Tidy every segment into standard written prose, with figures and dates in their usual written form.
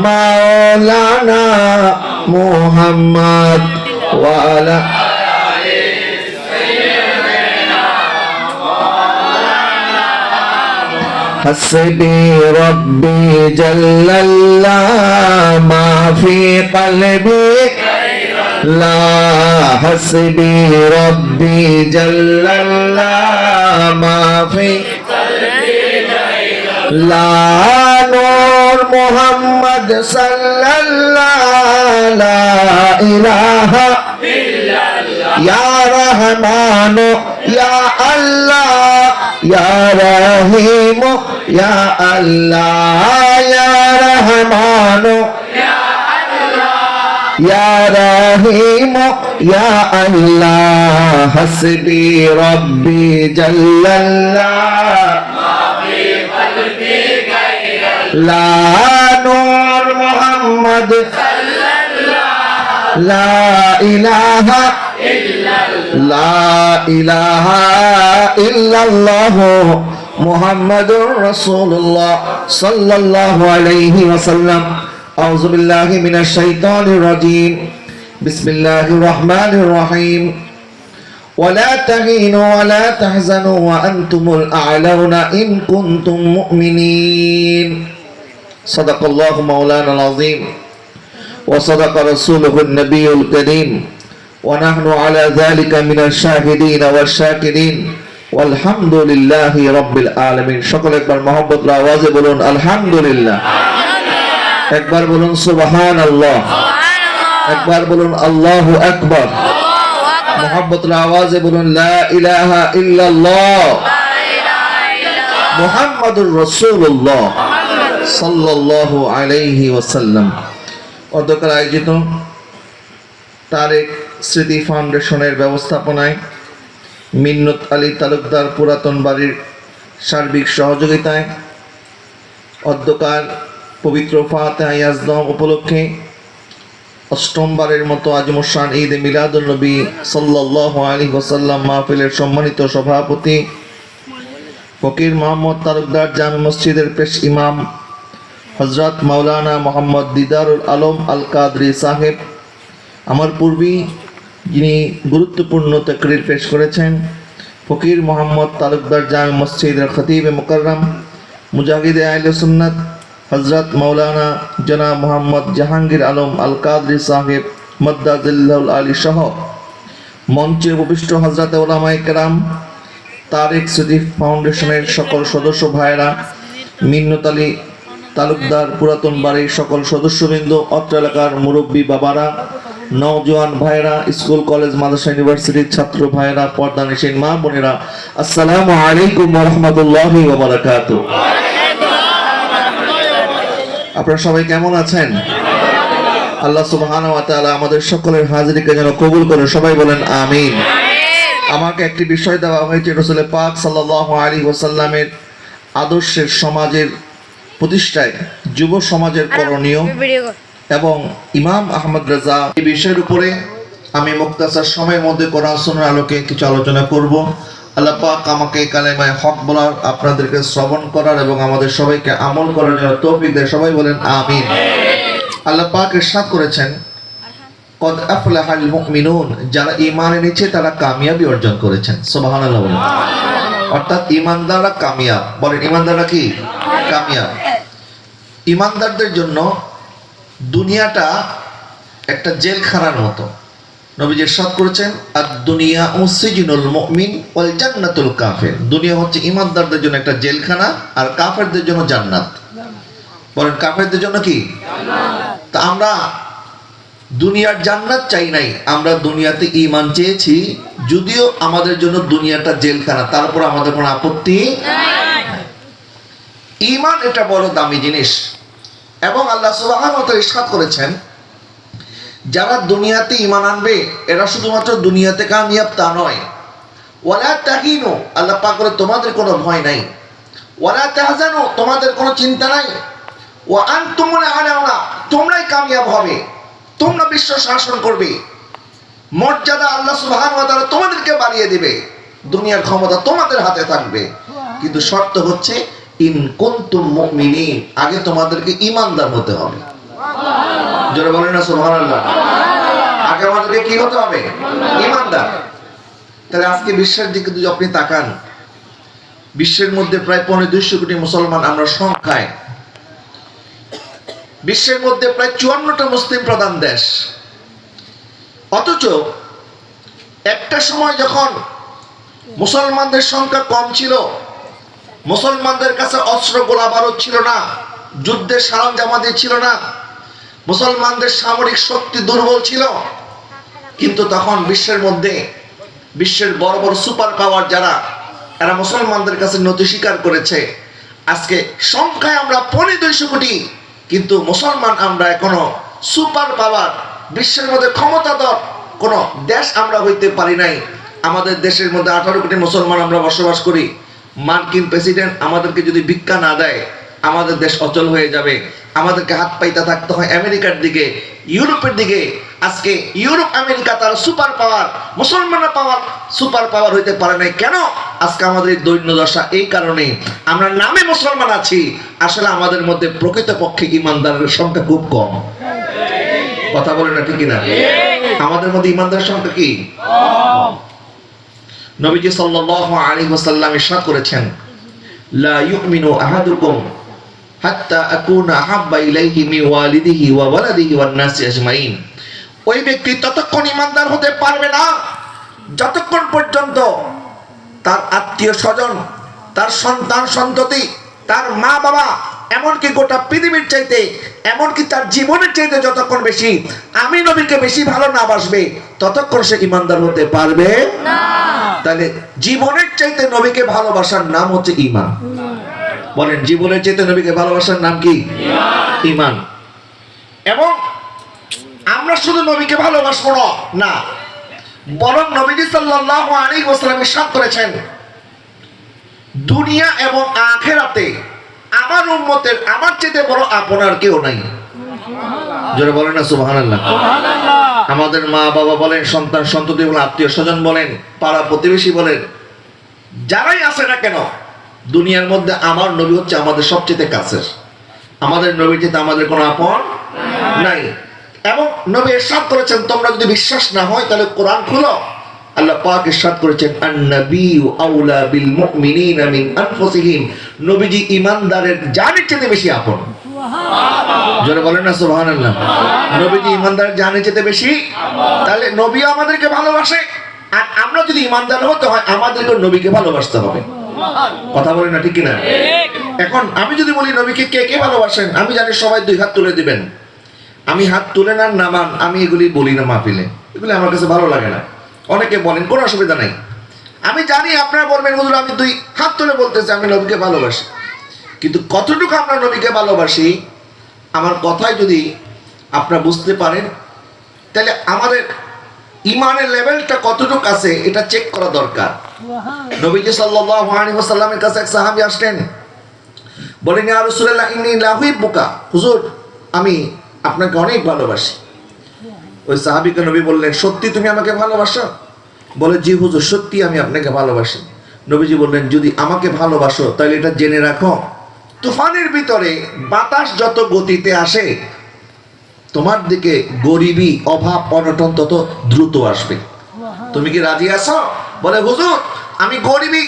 মাওলানা মুহাম্মদ ওয়া আলা হাসবি রব্বি জাল্লাল্লাহ মা ফি কলবি লা হাসবি রব্বি জাল্লাল্লাহ মা ফি লা নূর মুহাম্মদ সাল্লাল্লাহু লা ইলাহা ইল্লাল্লাহ ইয়া রহমান ইয়া আল্লাহ ইয়া রহিম ইয়া আল্লাহ ইয়া রহমান ইয়া রহিম ইয়া আল্লাহ হাসবি রব্বি জাল্লাল্লাহ লা নূর মুহাম্মদ লা ইলাহা ইল্লাল্লাহ মুহাম্মাদুর রাসূলুল্লাহ সাল্লাল্লাহু আলাইহি ওয়াসাল্লাম আউযু বিল্লাহি মিনাশ শাইতানির রাজীম বিসমিল্লাহির রহমানির রহিম ولا تهينوا ولا تحزنوا وأنتم الأعلون إن كنتم مؤمنين صدق الله مولانا العظيم وصدق رسوله النبي الكريم ونحن على ذلك من الشاهدين والشاكرين والحمد لله رب العالمين সকল একবার মহব্বতের আওয়াজে বলুন আলহামদুলিল্লাহ একবার বলুন সুবহানাল্লাহ একবার বলুন আল্লাহু আকবার মহব্বতের আওয়াজে বলুন লা ইলাহা ইল্লাল্লাহ মুহাম্মাদুর রাসূলুল্লাহ সাল্লাল্লাহু আলাইহি ওয়াসাল্লাম অধ্যক্ষ আয়োজিত তারেক স্মৃতি ফাউন্ডেশনের ব্যবস্থাপনায় মিন্নত আলী তালুকদার পুরাতন বাড়ির সার্বিক সহযোগিতায় অধ্যকার পবিত্র ফাতিহা ইয়াজদাম উপলক্ষে অষ্টমবারের মতো আজমুসান ঈদ মিলাদুন নবী সাল্লাল্লাহু আলাইহি ওয়াসাল্লাম মাহফিলের সম্মানিত সভাপতি ফকির মোহাম্মদ তালুকদার জামে মসজিদের পেশ ইমাম হযরত মাওলানা মোহাম্মদ দিদারুল আলম আল কাদরি সাহেব, আমার পূর্বেই যিনি গুরুত্বপূর্ণ তাকরীর পেশ করেছেন ফকির মোহাম্মদ তালুকদার জামে মসজিদের খতিব মুকাররম মুজাহিদে আহলে সুন্নাত হযরত মাওলানা জনাব মোহাম্মদ জাহাঙ্গীর আলম আল কাদরি সাহেব মাদ্দাজিল্লাহুল আলী সহ মঞ্চে উপবিষ্ট হযরত উলামায়ে কেরাম, তারেক স্মৃতি ফাউন্ডেশনের সকল সদস্য ভাইয়েরা, মিন্নত আলী তালুকদার পুরাতন বাড়ির সকল সদস্যবৃন্দ, অত্র এলাকার মুরব্বী বাবারা, নওজোয়ান ভাইয়েরা, স্কুল কলেজ মাদ্রাসা ইউনিভার্সিটির ছাত্র ভাইয়েরা, পর্দানিশীন মা বোনেরা, আসসালামু আলাইকুম ওয়া রাহমাতুল্লাহি ওয়া বারাকাতুহু। আপনারা সবাই কেমন আছেন? আল্লাহ সুবহানাহু ওয়া তাআলা আমাদের সকলের হাজিরিকে যেন কবুল করেন, সবাই বলেন আমিন। আমাকে একটি বিষয় দেওয়া হয়েছে রাসূল পাক সাল্লাল্লাহু আলাইহি ওয়াসাল্লামের আদর্শের সমাজের প্রতিষ্ঠায় যুব সমাজের করণীয় এবং ইমাম আহমদ রাজা এই বিষয়ের উপরে আমি মুক্তাসার সময়ের মধ্যে কোরআন সুন্নাহর আলোকে কিছু আলোচনা করব। আল্লাহ পাক আমাকে কালেমায়ে হক বলার, আপনাদেরকে শ্রবণ করার এবং আমাদের সবাইকে আমল করার জন্য তৌফিক দেয়, সবাই বলেন আমিন। আল্লাহ পাক ইরশাদ করেছেন কদ আফলাহাল মুমিনুন, যারা ঈমান এনেছে তারা কামিয়াবি অর্জন করেছেন, সুবহানাল্লাহ বলেন। অর্থাৎ ঈমানদাররা কামিয়াব, বলেন ঈমানদাররা কি কামিয়াব। ঈমানদারদের জন্য দুনিয়াটা একটা জেলখানার মতো। নবীজি ইরশাদ করেছেন আদ-দুনিয়া সিজনুল মুমিন ওয়াল জান্নাতুল কাফির, দুনিয়া হচ্ছে ঈমানদারদের জন্য একটা জেলখানা আর কাফেরদের জন্য জান্নাত। বলেন কাফেরদের জন্য কি জান্নাত। তা আমরা দুনিয়ার জান্নাত চাই নাই, আমরা দুনিয়াতে ঈমান চেয়েছি, যদিও আমাদের জন্য দুনিয়াটা জেলখানা, তারপর আমাদের কোনো আপত্তি নাই। ঈমান এটা বড় দামি জিনিস এবং আল্লাহ সুবহানাহু ওয়া তাআলা ইরশাদ করেছেন যারা দুনিয়াতে ঈমান আনবে এরা শুধুমাত্র দুনিয়াতে কামিয়াব তা নয়, ওয়ালা তাহিনু, আল্লাহ পাক বলে তোমাদের কোনো ভয় নাই, ওয়ালা তাহজানু, তোমাদের কোনো চিন্তা নাই, ওয়া আনতুমুল আ'লাউনা, তোমরাই কামিয়াব হবে, তোমরা বিশ্ব শাসন করবে, মর্যাদা আল্লাহ সুবহানাহু ওয়া তাআলা তোমাদেরকে বাড়িয়ে দিবে, দুনিয়ার ক্ষমতা তোমাদের হাতে থাকবে, কিন্তু শর্ত হচ্ছে ইন কুনতুম মুমিনিন, আগে তোমাদেরকে ঈমানদার হতে হবে। জোরে বলেন না সুবহানাল্লাহ। আগে আমাদেরকে কি হতে হবে? ঈমানদার। তাহলে আজকে বিশ্বের দিকে যদি আপনি তাকান, বিশ্বের মধ্যে প্রায় 250 কোটি মুসলমান আমরা সংখ্যায়, বিশ্বের মধ্যে প্রায় 54টা মুসলিম প্রধান দেশ। অথচ একটা সময় যখন মুসলমানদের সংখ্যা কম ছিল, মুসলমানদের কাছে অস্ত্র গোলা বারুদ ছিল না, যুদ্ধের সরঞ্জামাদি ছিল না, মুসলমানদের সামরিক শক্তি দুর্বল ছিল, কিন্তু তখন বিশ্বের মধ্যে বিশ্বের বড় বড় সুপার পাওয়ার যারা, এরা মুসলমানদের কাছে নতি স্বীকার করেছে। আজকে সংখ্যায় আমরা 250 কোটি, কিন্তু মুসলমান আমরা এখনো সুপার পাওয়ার, বিশ্বের মধ্যে ক্ষমতাধর কোন দেশ আমরা হইতে পারি নাই। আমাদের দেশের মধ্যে 18 কোটি মুসলমান আমরা বসবাস করি। মার্কিন প্রেসিডেন্ট আমাদেরকে যদি ভিক্ষা না দেয়, আমাদের দেশ অচল হয়ে যাবে। আমাদেরকে হাত পাইতে থাকতে হয় আমেরিকার দিকে, ইউরোপের দিকে। আজকে ইউরোপ আমেরিকা তারা সুপার পাওয়ার, মুসলমানরা পাওয়ার সুপার পাওয়ার হইতে পারে নাই। কেন? আজকে আমাদের এই দৈন্য দশা এই কারণে, আমরা নামে মুসলমান আছি, আসলে আমাদের মধ্যে প্রকৃতপক্ষে ঈমানদারের সংখ্যা খুব কম। কথা বলে না, ঠিক না? আমাদের মধ্যে ঈমানদারের সংখ্যা কি? নবীজি সাল্লাল্লাহু আলাইহি ওয়াসাল্লাম ইরশাদ করেছেন, লা ইউমিনু আহাদুকুম হাত্তা আকুনা আহাব্বা ইলাইহি মিন ওয়ালিদিহি ওয়া ওয়ালাদিহি ওয়ান নাসি আজমাইন। ওই ব্যক্তি ততক্ষণ ঈমানদার হতে পারবে না যতক্ষণ পর্যন্ত তার আত্মীয় স্বজন, তার সন্তান সন্ততি, তার মা বাবা, এমনকি গোটা পৃথিবীর চাইতে, এমনকি তার জীবনের চাইতে যতক্ষণ বেশি আমি নবীকে বেশি ভালো না বাসবে, ততক্ষণ সে ঈমানদার হতে পারবে না। তাহলে জীবনের চাইতে নবীকে ভালোবাসার নাম হচ্ছে ঈমান। বলেন, জীবনের চাইতে নবীকে ভালোবাসার নাম কি? ঈমান। এবং আমরা শুধু নবীকে ভালোবাসবো না, বরং নবীজি সাল্লাল্লাহু আলাইহি ওয়াসাল্লাম ইরশাদ করেছেন, দুনিয়া এবং আখিরাতে আমার উম্মতের আমার চাইতে বড় আপনার কেউ নাই। জোরে বলেন না সুবহানাল্লাহ। আমাদের মা বাবা বলেন, সন্তান সন্ততি বলেন, আত্মীয় স্বজন বলেন, পাড়া প্রতিবেশী বলেন, যারাই আছে না কেন, দুনিয়ার মধ্যে আমার নবী হচ্ছে আমাদের সবচেয়ে কাছের। আমাদের নবীর চাইতে আমাদের কোনো আপন নাই। এবং নবী ইরশাদ করেছেন, তোমরা যদি বিশ্বাস না হয় তাহলে কোরআন খুলো। আল্লাহ পাক ইরশাদ করেছেন, আন-নাবিয়্যু আউলা বিল মুমিনিনা মিন আনফুসিহিম। নবীজি ঈমানদারের জানের চেয়ে বেশি আপন। সুবহানাল্লাহ। জোরে বলেন না সুবহানাল্লাহ। নবীজি ঈমানদারের জানের চেয়ে বেশি। তাহলে নবী আমাদেরকে ভালোবাসে, আর আমরা যদি ঈমানদার হতে হয় আমাদেরকে নবীকে ভালোবাসতে হবে। কথা বলেন না, ঠিক কি না? এখন আমি যদি বলি নবীকে কে কে ভালোবাসেন, আমি জানি সবাই 2 হাত তুলে দিবেন। আমি হাত তুলে না নামান, আমি এগুলি বলি না মাহফিলে, এগুলি আমার কাছে ভালো লাগে না। অনেকে বলেন, কোনো অসুবিধা নাই। আমি জানি আপনারা বলবেন, হুজুর আমি 2 হাত তুলে বলতেছি আমি নবীকে ভালোবাসি, কিন্তু কতটুকু আমরা নবীকে ভালোবাসি আমার কথায় যদি আপনারা বুঝতে পারেন, তাহলে আমাদের ঈমানের লেভেলটা কতটুকু আছে এটা চেক করা দরকার। নবীজি সাল্লাল্লাহু আলাইহি ওয়াসাল্লামের কাছে এক সাহাবী আসলেন, বলেন, ইয়া রাসূলুল্লাহ ইন্নী লা উহিব্বুকা, হুজুর আমি আপনাকে অনেক ভালোবাসি। ওই সাহাবীকে নবী বললেন, সত্যি তুমি আমাকে ভালোবাসো? বলে, জি হুজুর, সত্যি আমি আপনাকে ভালোবাসি। নবীজি বললেন, যদি আমাকে ভালোবাসো তাহলে এটা জেনে রাখো, তুফানের ভিতরে বাতাস যত গতিতে আসে তোমার দিকে গরিবি, অভাব, অনটন তত দ্রুত আসবে। তুমি কি রাজি আছো? বলে, হুজুর আমি গরিবি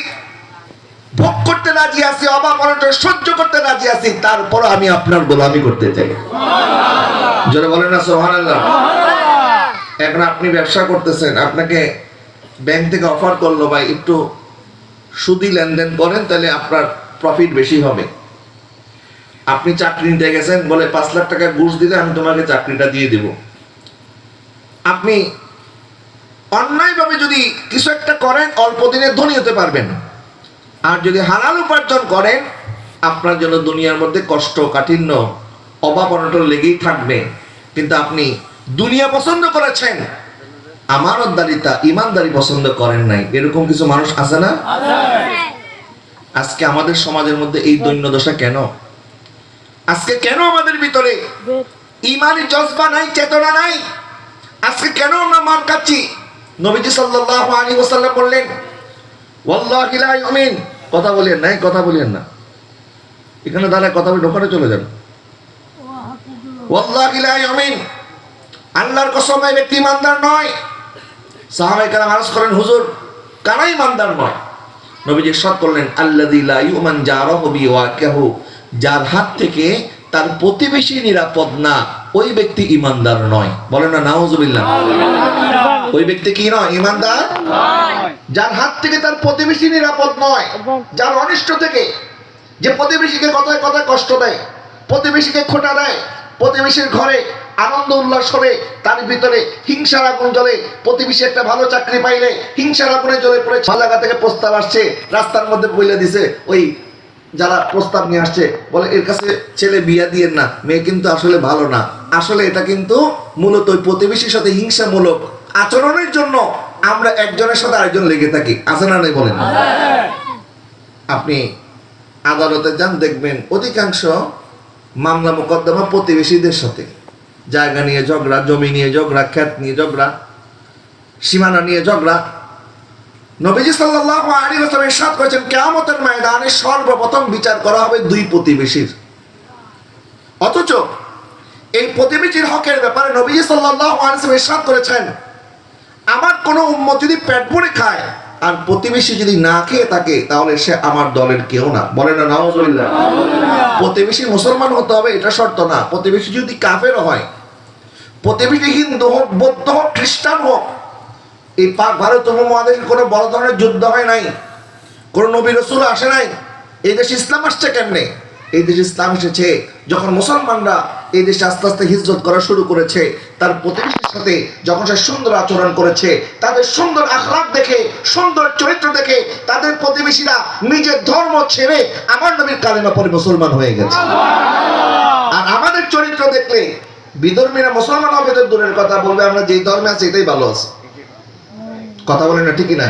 ভোগ করতে রাজি আছি, অভাব অনটন সহ্য করতে রাজি আছি, তারপর আমি আপনার গোলামি করতে চাই। জোরে বলেন না সুবহানাল্লাহ। এখন আপনি ব্যবসা করতেছেন, আপনাকে ব্যাংক থেকে অফার করলো, ভাই একটু সুদি লেনদেন করেন তাহলে আপনার প্রফিট বেশি হবে। আপনি চাকরি নিতে গেছেন, বলে 5 লাখ টাকা ঘুষ দিলে আমি তোমাকে চাকরিটা দিয়ে দেব। আপনি অন্যায়ভাবে যদি কিছু একটা করেন অল্প দিনে ধনী হতে পারবেন, আর যদি হালাল উপার্জন করেন আপনার জন্য দুনিয়ার মধ্যে কষ্ট, কাঠিন্য, অভাব অনটন লেগেই থাকবে। কিন্তু আপনি দুনিয়া পছন্দ করেছেন, আমানতদারিতা, ঈমানদারি পছন্দ করেন নাই। এরকম কিছু মানুষ আছে না? আজকে আমাদের সমাজের মধ্যে এই দৈন্য দশা কেন? আজকে কেন আমাদের ভিতরে ঈমানি জজবা নাই, চেতনা নাই? আজকে কেন আমরা মার খাচ্ছি? নবীজি সাল্লাল্লাহু আলাইহি ওয়াসাল্লাম বললেন, ওয়াল্লাহি লা ইউমিন। কথা বলেন না, কথা বলেন না, এখানে দাঁড়ায় কথা বলে ওখানে চলে যান। ওয়াল্লাহি লা ইউমিন আল্লাহর কসম এই ব্যক্তি ইমানদার নয়। সাহাবায়ে কেরাম আরজ করেন, হুজুর কারা ইমানদার নয়? নবীজি ইরশাদ করলেন, আল্লাযী লা ইউমান জারাহু বিওয়াকিহু, যার হাত থেকে তার প্রতিবেশী নিরাপদ না, ওই ব্যক্তি ইমানদার নয়। বলেন না নাউজুবিল্লাহ। ওই ব্যক্তি কি নয়? ইমানদার নয়। যার হাত থেকে তার প্রতিবেশী নিরাপদ নয়, যার অনিষ্ট থেকে, যে প্রতিবেশীকে কথায় কথায় কষ্ট দেয়, প্রতিবেশীকে খোঁটা দেয়, প্রতিবেশীর ঘরে আনন্দ উল্লাস করে তার ভিতরে হিংসার আগুন জ্বলে, প্রতিবেশী একটা ভালো চাকরি পাইলে হিংসার আগুনে জ্বলে পড়ে, জায়গা থেকে প্রস্তাব আসছে, রাস্তার মধ্যে বইলে দিছে, ওই যারা প্রস্তাব নিয়ে আসছে বলে এর কাছে ছেলে বিয়া দিয়েন না, মেয়ে কিন্তু আসলে ভালো না। আসলে এটা কিন্তু মূলত ওই প্রতিবেশীর সাথে হিংসামূলক আচরণের জন্য আমরা একজনের সাথে আরেকজন লেগে থাকি। আছে না নাই বলেন? আপনি আদালতে যান, দেখবেন অধিকাংশ মামলা মোকদ্দমা প্রতিবেশীদের সাথে, জায়গা নিয়ে ঝগড়া, জমি নিয়ে ঝগড়া, ক্ষেত নিয়ে ঝগড়া, সীমানা নিয়ে ঝগড়া। নবীজি সাল্লাল্লাহু আলাইহি ওয়াসাল্লাম ইরশাদ করেছেন, কিয়ামতের ময়দানে সর্বপ্রথম বিচার করা হবে দুই প্রতিবেশীর। অথচ এই প্রতিবেশীর হকের ব্যাপারে নবীজি সাল্লাল্লাহু আলাইহি ওয়াসাল্লাম ইরশাদ করেছেন, আমার কোন উম্মত যদি পেট ভরে খায় আর প্রতিবেশী যদি না খেয়ে থাকে, তাহলে সে আমার দলের কেউ না। বলেন না নাউজুবিল্লাহ। প্রতিবেশী মুসলমান হতে হবে এটা শর্ত না। প্রতিবেশী যদি কাফেরও হয়, প্রতিবেশী হিন্দু হোক, বৌদ্ধ হোক, খ্রিস্টান হোক, এই পাক ভারত উপমহাদেশে কোনো বড় ধরনের যুদ্ধ হয় নাই, কোনো নবী রাসূল আসে নাই। এই দেশে ইসলাম আসছে কেমনে? এই দেশে ইসলাম এসেছে যখন মুসলমানরা এই দেশে আস্তে আস্তে হিজরত করা শুরু করেছে, তার প্রতিবেশীর সাথে যখন সে সুন্দর আচরণ করেছে, তাদের সুন্দর আখলাক দেখে, সুন্দর চরিত্র দেখে, তাদের প্রতিবেশীরা নিজের ধর্ম ছেড়ে আমার নবীর কালেমা পড়ে মুসলমান হয়ে গেছে। আর আমাদের চরিত্র দেখলে বিধর্মীরা মুসলমান হবে তো দূরের কথা, বলবে আমরা যেই ধর্মে আছি এটাই ভালো আছে। কথা বলেন না, ঠিকই না?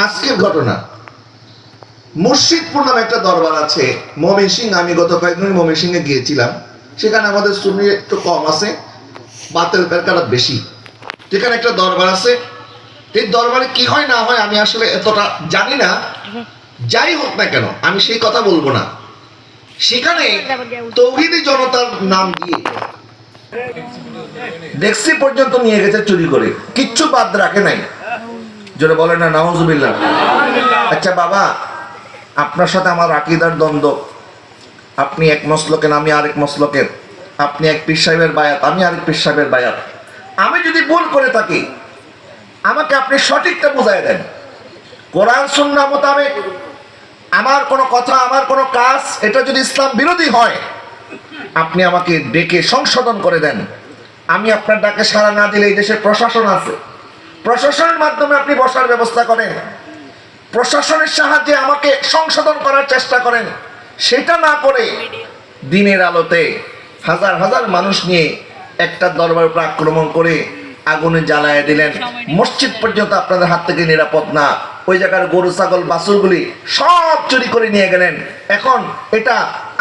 আজকের ঘটনা, মুর্শিদপুর নামে একটা দরবার আছে ময়মনসিংহ। আমি গত কয়েকদিন ময়মনসিংহে গিয়েছিলাম। সেখানে আমাদের সুন্নি একটু কম আছে, বাতিল ফেরকারা বেশি। সেখানে একটা দরবার আছে। এই দরবারে কি হয় না হয় আমি আসলে এতটা জানি না। যাই হোক না কেন, আমি সেই কথা বলবো না। সেখানে তৌহিদি জনতার নাম দিয়ে ডেক্সি পর্যন্ত নিয়ে গেছে চুরি করে, কিচ্ছু বাদ রাখে নাই। জোরে বলে না নাউজুবিল্লাহ। আচ্ছা বাবা, আপনার সাথে আমার আকীদার দ্বন্দ্ব, আপনি এক মসলকের, আমি আরেক মসলকের, আপনি এক পীর সাহেবের বায়াত, আমি আরেক পীর সাহেবের বায়াত। আমি যদি ভুল করে থাকি, আমাকে আপনি সঠিকটা বুঝাই দেন। কোরআন সুন্নাহ মোতাবেক আমার কোনো কথা, আমার কোনো কাজ এটা যদি ইসলাম বিরোধী হয়, আপনি আমাকে ডেকে সংশোধন করে দেন। আমি আপনার ডাকে সাড়া না দিলে এই দেশের প্রশাসন আছে, প্রশাসনের মাধ্যমে আপনি বসার ব্যবস্থা করেন, প্রশাসনের সাহায্যে আমাকে সংশোধন করার চেষ্টা করেন। সেটা না করে দিনের আলোতে হাজার হাজার মানুষ নিয়ে একটা দরবার উপর আক্রমণ করে আগুনে জ্বালায় দিলেন। মসজিদ পর্যন্ত আপনাদের হাত থেকে নিরাপদ না। ওই জায়গার গরু, ছাগল, বাছুরগুলি সব চুরি করে নিয়ে গেলেন। এখন এটা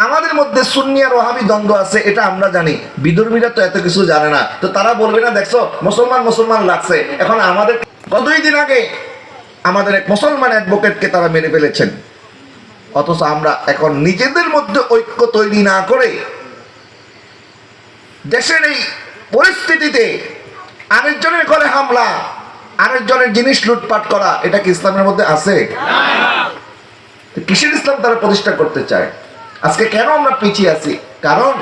আমাদের মধ্যে সুন্নি আর ওয়াহাবি দ্বন্দ্ব আছে, এটা আমরা জানি। বিধর্মীরা তো এত কিছু জানে না, তো তারা বলবে না দেখছো মুসলমান মুসলমান লাগছে। এখন আমাদের গত 2 দিন আগে আমাদের এক মুসলমান অ্যাডভোকেটকে তারা মেরে ফেলেছেন। অথচ আমরা এখন নিজেদের মধ্যে ঐক্য তৈরি না করে দেশের এই পরিস্থিতিতে আরেকজনের ঘরে হামলা, আরেকজনের জিনিস লুটপাট করা, এটা কি ইসলামের মধ্যে আছে? কিসের ইসলাম তারা প্রতিষ্ঠা করতে চায়? আজকে কেন আমরা পিছিয়ে আছি? কারণ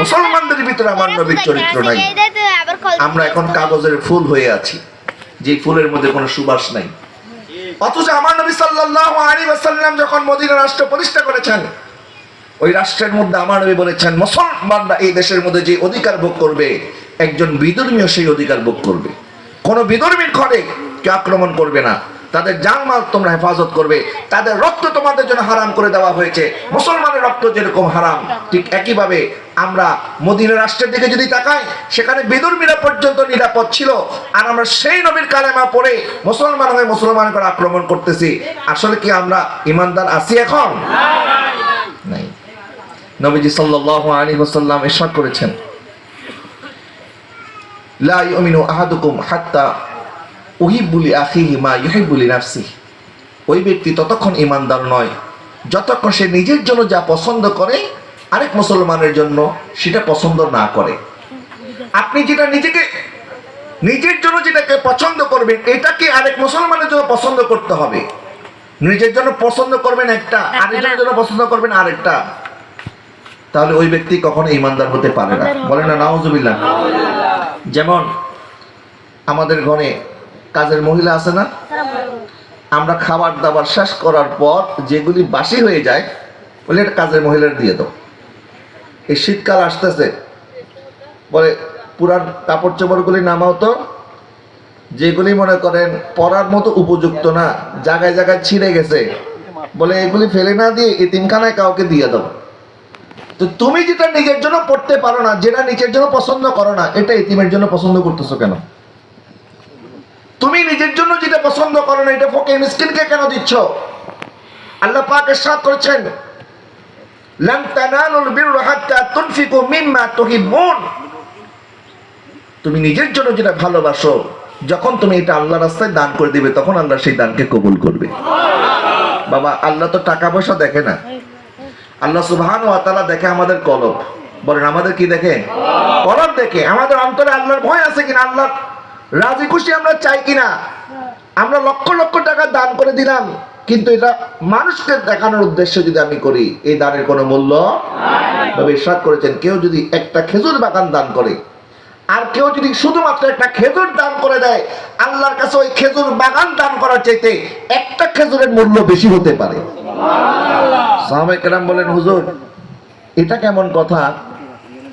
মুসলমানদের ভিতরে আমার নবীর চরিত্র নাই। আমরা এখন কাগজের ফুল হয়ে আছি, যে ফুলের মধ্যে কোনো সুবাস নাই। অথচ আমার নবী সাল্লাল্লাহু আলাইহি ওয়াসাল্লাম যখন মদিনা রাষ্ট্র প্রতিষ্ঠা করেছেন, ওই রাষ্ট্রের মধ্যে আমার নবী বলেছেন মুসলমানরা এই দেশের মধ্যে যে অধিকার ভোগ করবে, একজন বিধর্মীও সেই অধিকার ভোগ করবে। কোন বিধর্মীর ঘরে কেউ আক্রমণ করবে না, তাদের জানমাল তোমরা হেফাজত করবে, তাদের রক্ত তোমাদের জন্য হারাম করে দেওয়া হয়েছে। মুসলমানের রক্ত যেরকম হারাম, ঠিক একইভাবে আমরা মদিনা রাষ্ট্রের দিকে যদি তাকাই, সেখানে বিধর্মীরা পর্যন্ত নিরাপদ ছিল। আর আমরা সেই নবীর কালেমা পড়ে মুসলমান হয়ে মুসলমানের উপর আক্রমণ করতেছি। আসলে কি আমরা ইমানদার আছি এখন? নাই। নবীজি সাল্লাল্লাহু আলাইহি ওয়াসাল্লাম ইরশাদ করেছেন, লা ইউমিনু আহাদুকুম হাত্তা উহিব্বু লিআখিহি মা ইউহিব্বু লিনাফসিহি। ওই ব্যক্তি ততক্ষণ ইমানদার নয় যতক্ষণ সে নিজের জন্য যা পছন্দ করে আরেক মুসলমানের জন্য সেটা পছন্দ না করে। আপনি যেটা নিজের জন্য যেটাকে পছন্দ করবেন, এটাকে আরেক মুসলমানের জন্য পছন্দ করতে হবে। নিজের জন্য পছন্দ করবেন একটা, আরেকজনের জন্য পছন্দ করবেন আরেকটা, তাহলে ওই ব্যক্তি কখনো ইমানদার হতে পারে না। বলে না নাউজুবিল্লাহ। যেমন আমাদের ঘরে কাজের মহিলা আছে না, আমরা খাবার দাবার শেষ করার পর যেগুলি বাসি হয়ে যায় বলে এটা কাজের মহিলার দিয়ে দাও। এই শীতকাল আসতেছে, বলে পুরান কাপড় চোপড়গুলি নামাও তো, যেগুলি মনে করেন পরার মতো উপযুক্ত না, জায়গায় জায়গায় ছিঁড়ে গেছে, বলে এগুলি ফেলে না দিয়ে এতিমখানায় কাউকে দিয়ে দাও। তো তুমি যেটা নিজের জন্য পড়তে পারো না, যেটা নিজের জন্য পছন্দ করো না, এটা এতিমের জন্য পছন্দ করতেছো কেন? তুমি নিজের জন্য যেটা পছন্দ করো না, এটা ফকির মিসকিনকে কেন দিচ্ছ? আল্লাহ পাক ইরশাদ করেছেন, লান তানালুল বিররা হাত্তা তুনফিকু মিম্মা তুহিব্বুন। তুমি নিজের জন্য যেটা ভালোবাসো, যখন তুমি এটা আল্লাহর রাস্তায় দান করে দিবে, তখন আল্লাহ সেই দানকে কবুল করবে। বাবা, আল্লাহ তো টাকা পয়সা দেখে না, আল্লাহ সুবহানাহু ওয়া তাআলা দেখে আমাদের কলব। বলেন আমাদের কি দেখে? কলব দেখে। আমাদের অন্তরে আল্লাহর ভয় আছে কিনা, আল্লাহ রাজি খুশি আমরা চাই কিনা। আমরা লক্ষ লক্ষ টাকা দান করে দিলাম, কিন্তু এটা মানুষকে দেখানোর উদ্দেশ্যে যদি আমি করি, এই দানের কোনো মূল্য নাই। ইরশাদ করেছেন, কেউ যদি একটা খেজুর বাগান দান করে, আর কেউ যদি শুধুমাত্র একটা খেজুর দান করে দেয়, আল্লাহর কাছে ওই খেজুর বাগান দান করার চাইতে একটা খেজুরের মূল্য বেশি হতে পারে। সাহাবায়ে কেরাম বলেন, হুজুর এটা কেমন কথা?